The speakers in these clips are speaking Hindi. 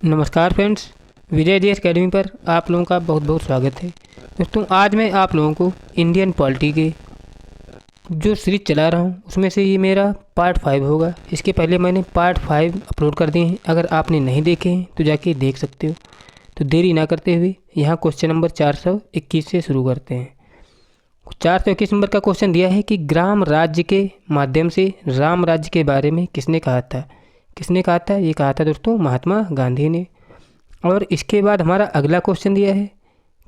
नमस्कार फ्रेंड्स, विजय जी अकेडमी पर आप लोगों का बहुत बहुत स्वागत है। दोस्तों, आज मैं आप लोगों को इंडियन पॉलिटी के जो सीरीज चला रहा हूँ उसमें से ये मेरा पार्ट 5 होगा। इसके पहले मैंने पार्ट 5 अपलोड कर दिए हैं। अगर आपने नहीं देखे हैं तो जाके देख सकते हो। तो देरी ना करते हुए यहाँ क्वेश्चन नंबर 421 से शुरू करते हैं। 421 नंबर का क्वेश्चन दिया है कि ग्राम राज्य के माध्यम से राम राज्य के बारे में किसने कहा था। किसने कहा था? ये कहा था दोस्तों महात्मा गांधी ने। और इसके बाद हमारा अगला क्वेश्चन दिया है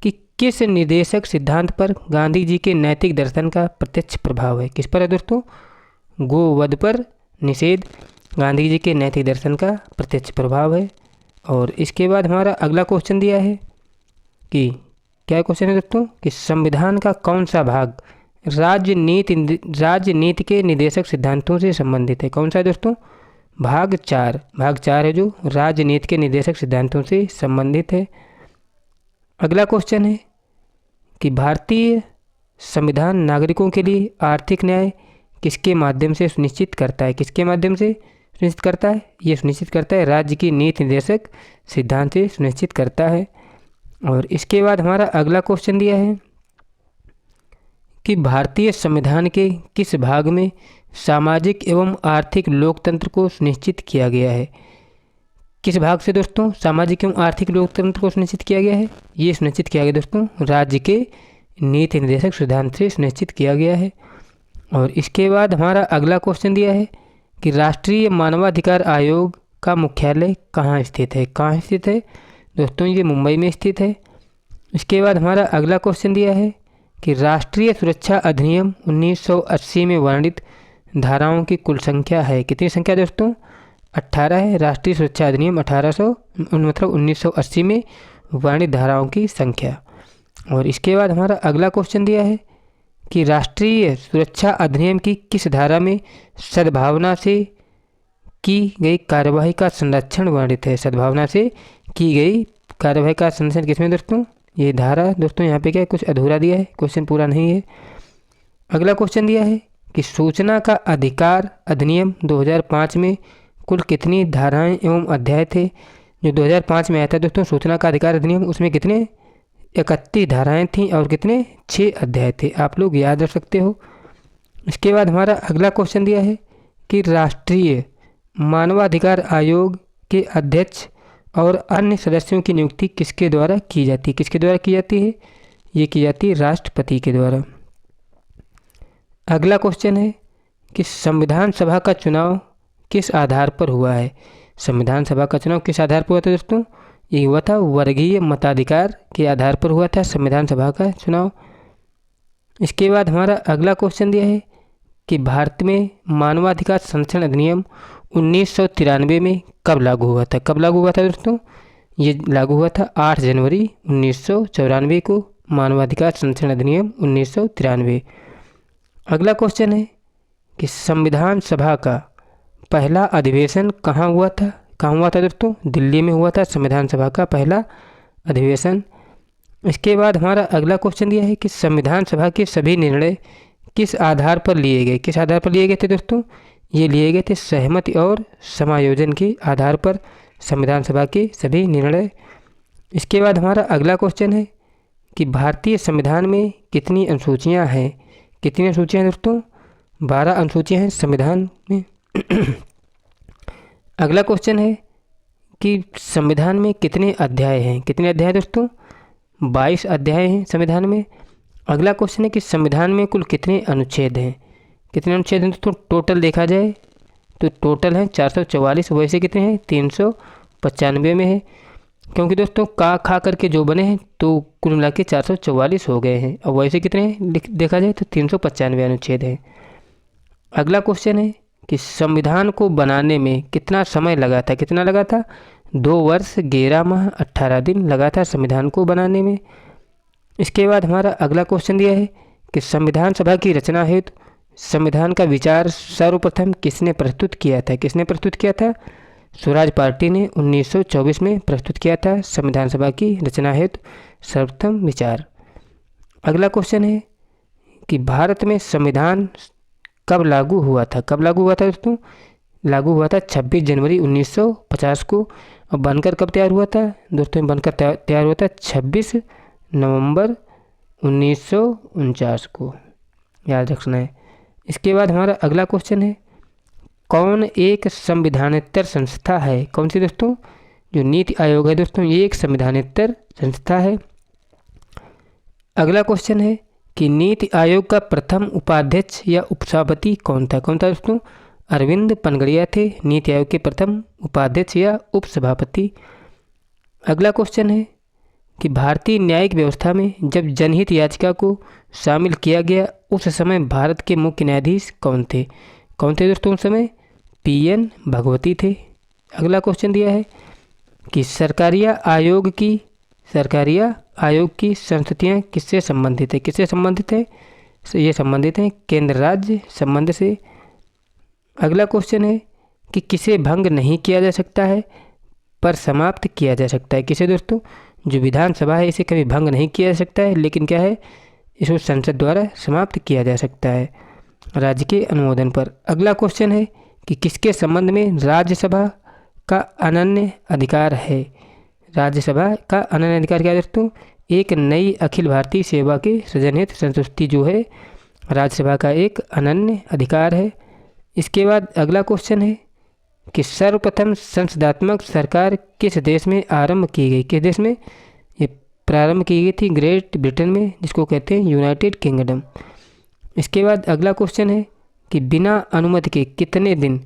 कि किस निर्देशक सिद्धांत पर गांधी जी के नैतिक दर्शन का प्रत्यक्ष प्रभाव है। किस पर है दोस्तों? गोवध पर निषेध गांधी जी के नैतिक दर्शन का प्रत्यक्ष प्रभाव है। और इसके बाद हमारा अगला क्वेश्चन दिया है कि क्या क्वेश्चन है दोस्तों कि संविधान का कौन सा भाग राजनीति के निर्देशक सिद्धांतों से संबंधित है। कौन सा है दोस्तों? भाग 4 है जो राजनीति के निर्देशक सिद्धांतों से संबंधित है। अगला क्वेश्चन है कि भारतीय संविधान नागरिकों के लिए आर्थिक न्याय किसके माध्यम से सुनिश्चित करता है। किसके माध्यम से सुनिश्चित करता है? ये सुनिश्चित करता है राज्य की नीति निर्देशक सिद्धांत से सुनिश्चित करता है। और इसके बाद हमारा अगला क्वेश्चन दिया है कि भारतीय संविधान के किस भाग में सामाजिक एवं आर्थिक लोकतंत्र को सुनिश्चित किया गया है। किस भाग से दोस्तों सामाजिक एवं आर्थिक लोकतंत्र को सुनिश्चित किया गया है? ये सुनिश्चित किया गया दोस्तों राज्य के नीति निर्देशक सिद्धांत से सुनिश्चित किया गया है। और इसके बाद हमारा अगला क्वेश्चन दिया है कि राष्ट्रीय मानवाधिकार आयोग का मुख्यालय कहाँ स्थित है। कहाँ स्थित है दोस्तों? ये मुंबई में स्थित है। इसके बाद हमारा अगला क्वेश्चन दिया है कि राष्ट्रीय सुरक्षा अधिनियम 1980 में वर्णित धाराओं की कुल संख्या है। कितनी संख्या दोस्तों? 18 है। राष्ट्रीय सुरक्षा अधिनियम 1980 में वर्णित धाराओं की संख्या। और इसके बाद हमारा अगला क्वेश्चन दिया है कि राष्ट्रीय सुरक्षा अधिनियम की किस धारा में सद्भावना से की गई कार्यवाही का संरक्षण वर्णित है। सद्भावना से की गई कार्यवाही का संरक्षण किसमें दोस्तों? ये धारा दोस्तों यहाँ पे क्या है, कुछ अधूरा दिया है, क्वेश्चन पूरा नहीं है। अगला क्वेश्चन दिया है कि सूचना का अधिकार अधिनियम 2005 में कुल कितनी धाराएं एवं अध्याय थे। जो 2005 में आया था दोस्तों सूचना का अधिकार अधिनियम, उसमें कितने 31 धाराएं थीं और कितने 6 अध्याय थे। आप लोग याद रख सकते हो। इसके बाद हमारा अगला क्वेश्चन दिया है कि राष्ट्रीय मानवाधिकार आयोग के अध्यक्ष और अन्य सदस्यों की नियुक्ति किसके द्वारा की जाती है। किसके द्वारा की जाती है? ये की जाती है राष्ट्रपति के द्वारा। अगला क्वेश्चन है कि संविधान सभा का चुनाव किस आधार पर हुआ है। संविधान सभा का चुनाव किस आधार पर हुआ था दोस्तों? ये हुआ था वर्गीय मताधिकार के आधार पर हुआ था संविधान सभा का चुनाव। इसके बाद हमारा अगला क्वेश्चन दिया है कि भारत में मानवाधिकार संरक्षण अधिनियम 1993 में कब लागू हुआ था। कब लागू हुआ था दोस्तों? ये लागू हुआ था 8 जनवरी 1994 को मानवाधिकार संरक्षण अधिनियम 1993। अगला क्वेश्चन है कि संविधान सभा का पहला अधिवेशन कहाँ हुआ था। कहाँ हुआ था दोस्तों? दिल्ली में हुआ था संविधान सभा का पहला अधिवेशन। इसके बाद हमारा अगला क्वेश्चन दिया है कि संविधान सभा के सभी निर्णय किस आधार पर लिए गए। किस आधार पर लिए गए थे दोस्तों? ये लिए गए थे सहमति और समायोजन के आधार पर संविधान सभा के सभी निर्णय। इसके बाद हमारा अगला क्वेश्चन है कि भारतीय संविधान में कितनी अनुसूचियाँ हैं। कितनी अनुसूचियाँ हैं दोस्तों? 12 अनुसूचियाँ हैं संविधान में। अगला क्वेश्चन है कि संविधान में कितने अध्याय हैं। कितने अध्याय दोस्तों? 22 अध्याय हैं संविधान में। अगला क्वेश्चन है कि संविधान में कुल कितने अनुच्छेद हैं। कितने अनुच्छेद हैं दोस्तों? टोटल देखा जाए तो टोटल हैं 444। वैसे कितने हैं? 395 में है, क्योंकि दोस्तों का खा करके जो बने हैं तो कुल मिला के 444 हो गए हैं। और वैसे कितने हैं देखा जाए तो 395 अनुच्छेद हैं। अगला क्वेश्चन है कि संविधान को बनाने में कितना समय लगा था। कितना लगा था? 2 वर्ष 11 माह 18 दिन लगा था संविधान को बनाने में। इसके बाद हमारा अगला क्वेश्चन दिया है कि संविधान सभा की रचना हेतु संविधान का विचार सर्वप्रथम किसने प्रस्तुत किया था। किसने प्रस्तुत किया था? स्वराज पार्टी ने 1924 में प्रस्तुत किया था संविधान सभा की रचना हेतु सर्वप्रथम विचार। अगला क्वेश्चन है कि भारत में संविधान कब लागू हुआ था। कब लागू हुआ था दोस्तों? लागू हुआ था 26 जनवरी 1950 को और बनकर कब तैयार हुआ था दोस्तों? बनकर तैयार हुआ था 26 नवंबर 1949 को, याद रखना है। इसके बाद हमारा अगला क्वेश्चन है, कौन एक संविधानेतर संस्था है? कौन सी दोस्तों? जो नीति आयोग है दोस्तों, ये एक संविधानेतर संस्था है। अगला क्वेश्चन है कि नीति आयोग का प्रथम उपाध्यक्ष या उपसभापति कौन था? कौन था दोस्तों? अरविंद पनगड़िया थे नीति आयोग के प्रथम उपाध्यक्ष या उपसभापति। अगला क्वेश्चन है कि भारतीय न्यायिक व्यवस्था में जब जनहित याचिका को शामिल किया गया उस समय भारत के मुख्य न्यायाधीश कौन थे? कौन थे दोस्तों उस समय? पीएन भगवती थे। अगला क्वेश्चन दिया है कि सरकारिया आयोग की संस्तुतियाँ किससे संबंधित है? किससे संबंधित है? ये संबंधित हैं केंद्र राज्य संबंध से। अगला क्वेश्चन है कि किसे भंग नहीं किया जा सकता है पर समाप्त किया जा सकता है? किसे दोस्तों? जो विधानसभा है इसे कभी भंग नहीं किया जा सकता है, लेकिन क्या है, इसको संसद द्वारा समाप्त किया जा सकता है राज्य के अनुमोदन पर। अगला क्वेश्चन है कि किसके संबंध में राज्यसभा का अनन्य अधिकार है? राज्यसभा का अनन्य अधिकार क्या है दोस्तों? एक नई अखिल भारतीय सेवा के सृजन हेतु संतुष्टि जो है राज्यसभा का एक अनन्य अधिकार है। इसके बाद अगला क्वेश्चन है कि सर्वप्रथम संसदात्मक सरकार किस देश में आरंभ की गई? किस देश में ये प्रारंभ की गई थी? ग्रेट ब्रिटेन में, जिसको कहते हैं यूनाइटेड किंगडम। इसके बाद अगला क्वेश्चन है कि बिना अनुमति के कितने दिन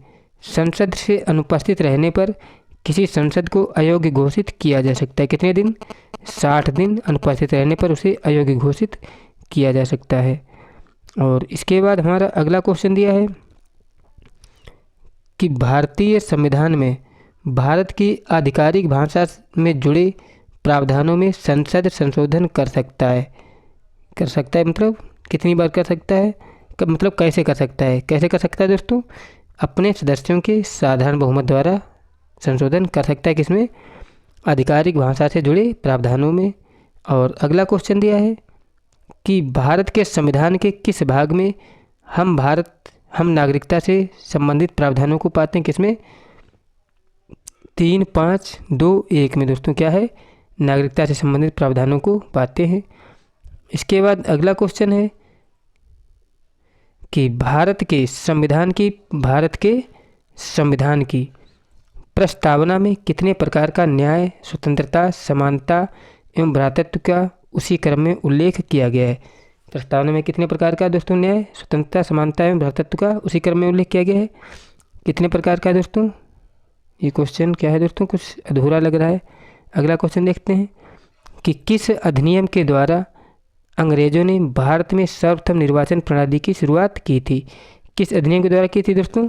संसद से अनुपस्थित रहने पर किसी संसद को अयोग्य घोषित किया जा सकता है? कितने दिन? 60 दिन अनुपस्थित रहने पर उसे अयोग्य घोषित किया जा सकता है। और इसके बाद हमारा अगला क्वेश्चन दिया है कि भारतीय संविधान में भारत की आधिकारिक भाषा में जुड़े प्रावधानों में संसद संशोधन कर सकता है? कर सकता है मतलब कितनी बार कर सकता है? मतलब कैसे कर सकता है? कैसे कर सकता है दोस्तों? अपने सदस्यों के साधारण बहुमत द्वारा संशोधन कर सकता है। किसमें? आधिकारिक भाषा से जुड़े प्रावधानों में। और अगला क्वेश्चन दिया है कि भारत के संविधान के किस भाग में हम नागरिकता से संबंधित प्रावधानों को पाते हैं? किसमें? 3, 5, 2, 1 में दोस्तों क्या है? नागरिकता से संबंधित प्रावधानों को पाते हैं। इसके बाद अगला क्वेश्चन है कि भारत के संविधान की प्रस्तावना में कितने प्रकार का न्याय, स्वतंत्रता, समानता एवं भ्रातृत्व का उसी क्रम में उल्लेख किया गया है? प्रस्तावना में कितने प्रकार का दोस्तों न्याय, स्वतंत्रता, समानता एवं भ्रातृत्व का उसी क्रम में उल्लेख किया गया है? कितने प्रकार का दोस्तों? ये क्वेश्चन क्या है दोस्तों? कुछ अधूरा लग रहा है। अगला क्वेश्चन देखते हैं कि किस अधिनियम के द्वारा अंग्रेजों ने भारत में सर्वप्रथम निर्वाचन प्रणाली की शुरुआत की थी? किस अधिनियम के द्वारा की थी दोस्तों?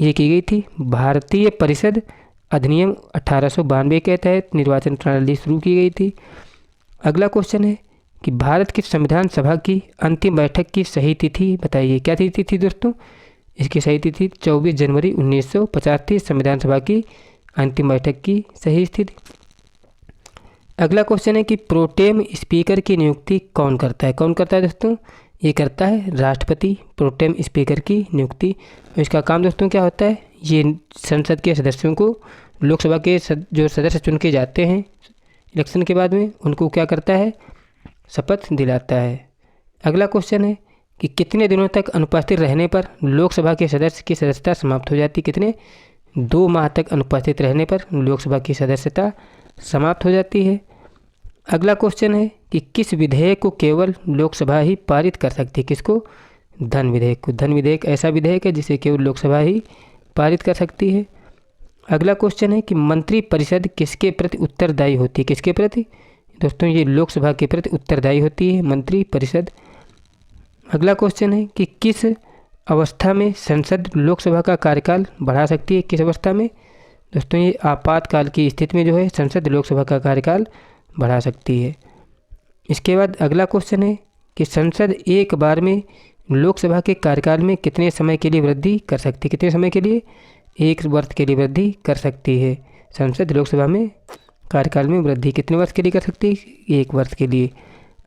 ये की गई थी भारतीय परिषद अधिनियम 1892 के तहत निर्वाचन प्रणाली शुरू की गई थी। अगला क्वेश्चन है कि भारत की संविधान सभा की अंतिम बैठक की सही तिथि बताइए। क्या तिथि थी दोस्तों? इसकी सही तिथि 24 जनवरी 1950 थी, संविधान सभा की अंतिम बैठक की सही स्थिति। अगला क्वेश्चन है कि प्रोटेम स्पीकर की नियुक्ति कौन करता है? कौन करता है दोस्तों? ये करता है राष्ट्रपति प्रोटेम स्पीकर की नियुक्ति। इसका काम दोस्तों क्या होता है? ये संसद के सदस्यों को, लोकसभा के जो सदस्य चुन के जाते हैं इलेक्शन के बाद में, उनको क्या करता है? शपथ दिलाता है। अगला क्वेश्चन है कि कितने दिनों तक अनुपस्थित रहने पर लोकसभा के सदस्य की सदस्यता समाप्त हो जाती? कितने? 2 माह तक अनुपस्थित रहने पर लोकसभा की सदस्यता समाप्त हो जाती है। अगला क्वेश्चन है कि किस विधेयक को केवल लोकसभा ही पारित कर सकती है? किसको? धन विधेयक को। धन विधेयक ऐसा विधेयक है जिसे केवल लोकसभा ही पारित कर सकती है। अगला क्वेश्चन है कि मंत्री परिषद किसके प्रति उत्तरदायी होती है? किसके प्रति दोस्तों? ये लोकसभा के प्रति उत्तरदायी होती है मंत्री परिषद। अगला क्वेश्चन है कि किस अवस्था में संसद लोकसभा का कार्यकाल बढ़ा सकती है? किस अवस्था में दोस्तों? ये आपातकाल की स्थिति में जो है संसद लोकसभा का कार्यकाल बढ़ा सकती है। इसके बाद अगला क्वेश्चन है कि संसद एक बार में लोकसभा के कार्यकाल में कितने समय के लिए वृद्धि कर सकती है? कितने समय के लिए? 1 वर्ष के लिए वृद्धि कर सकती है संसद लोकसभा में कार्यकाल में वृद्धि। कितने वर्ष के लिए कर सकती है? 1 वर्ष के लिए।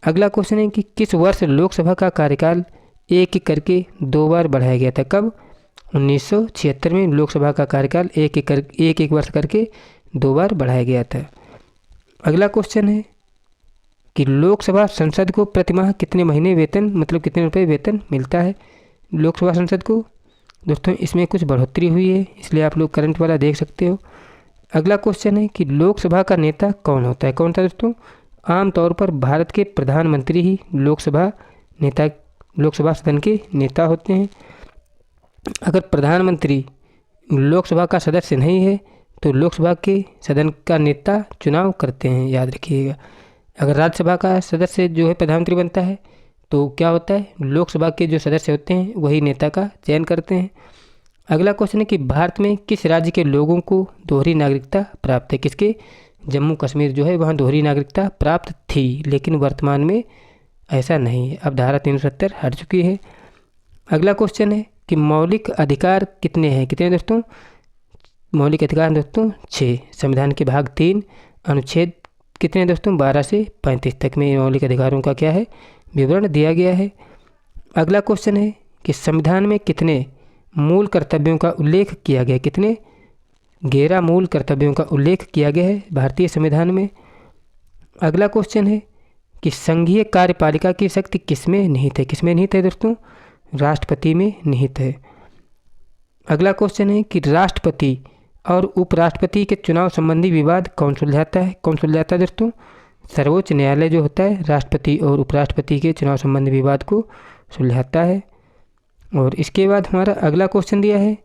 अगला क्वेश्चन है कि किस वर्ष लोकसभा का कार्यकाल एक करके 2 बार बढ़ाया गया था? कब? 1976 में लोकसभा का कार्यकाल एक एक वर्ष करके 2 बार बढ़ाया गया था। अगला क्वेश्चन है कि लोकसभा संसद को प्रतिमाह कितने महीने वेतन मतलब कितने रुपए वेतन मिलता है लोकसभा संसद को। दोस्तों इसमें कुछ बढ़ोतरी हुई है, इसलिए आप लोग करंट वाला देख सकते हो। अगला क्वेश्चन है कि लोकसभा का नेता कौन होता है। कौन था दोस्तों? आमतौर पर भारत के प्रधानमंत्री ही लोकसभा सदन के नेता होते हैं। अगर प्रधानमंत्री लोकसभा का सदस्य नहीं है तो लोकसभा के सदन का नेता चुनाव करते हैं, याद रखिएगा। अगर राज्यसभा का सदस्य जो है प्रधानमंत्री बनता है तो क्या होता है, लोकसभा के जो सदस्य होते हैं वही नेता का चयन करते हैं। अगला क्वेश्चन है कि भारत में किस राज्य के लोगों को दोहरी नागरिकता प्राप्त है। किसके? जम्मू कश्मीर जो है वहाँ दोहरी नागरिकता प्राप्त थी, लेकिन वर्तमान में ऐसा नहीं है, अब धारा 370 हट चुकी है। अगला क्वेश्चन है कि मौलिक अधिकार कितने हैं। कितने दोस्तों? मौलिक अधिकार दोस्तों 6। संविधान के भाग 3 अनुच्छेद कितने दोस्तों? 12 से 35 तक में मौलिक अधिकारों का क्या है, विवरण दिया गया है। अगला क्वेश्चन है कि संविधान में कितने मूल कर्तव्यों का उल्लेख किया गया। कितने? 11 मूल कर्तव्यों का उल्लेख किया गया है भारतीय संविधान में। अगला क्वेश्चन है कि संघीय कार्यपालिका की शक्ति किसमें निहित है। किसमें निहित है दोस्तों? राष्ट्रपति में निहित है। अगला क्वेश्चन है कि राष्ट्रपति और उपराष्ट्रपति के चुनाव संबंधी विवाद कौन सुलझाता है। कौन सुलझाता है दोस्तों? सर्वोच्च न्यायालय जो होता है राष्ट्रपति और उपराष्ट्रपति के चुनाव संबंधी विवाद को सुलझाता है। और इसके बाद हमारा अगला क्वेश्चन दिया है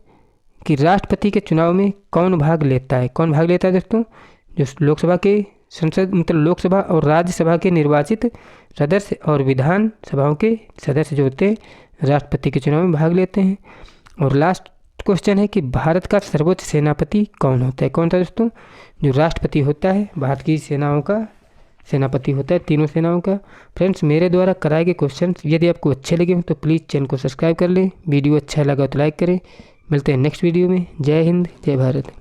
कि राष्ट्रपति के चुनाव में कौन भाग लेता है। कौन भाग लेता है दोस्तों? जो लोकसभा के संसद मतलब लोकसभा और राज्यसभा के निर्वाचित सदस्य और विधान सभाओं के सदस्य जो होते हैं राष्ट्रपति के चुनाव में भाग लेते हैं। और लास्ट क्वेश्चन है कि भारत का सर्वोच्च सेनापति कौन होता है। कौन था दोस्तों? जो राष्ट्रपति होता है भारत की सेनाओं का सेनापति होता है, तीनों सेनाओं का। फ्रेंड्स मेरे द्वारा कराए गए क्वेश्चन यदि आपको अच्छे लगे हो तो प्लीज़ चैनल को सब्सक्राइब कर लें। वीडियो अच्छा लगा तो लाइक करें। मिलते हैं नेक्स्ट वीडियो में। जय हिंद, जय भारत।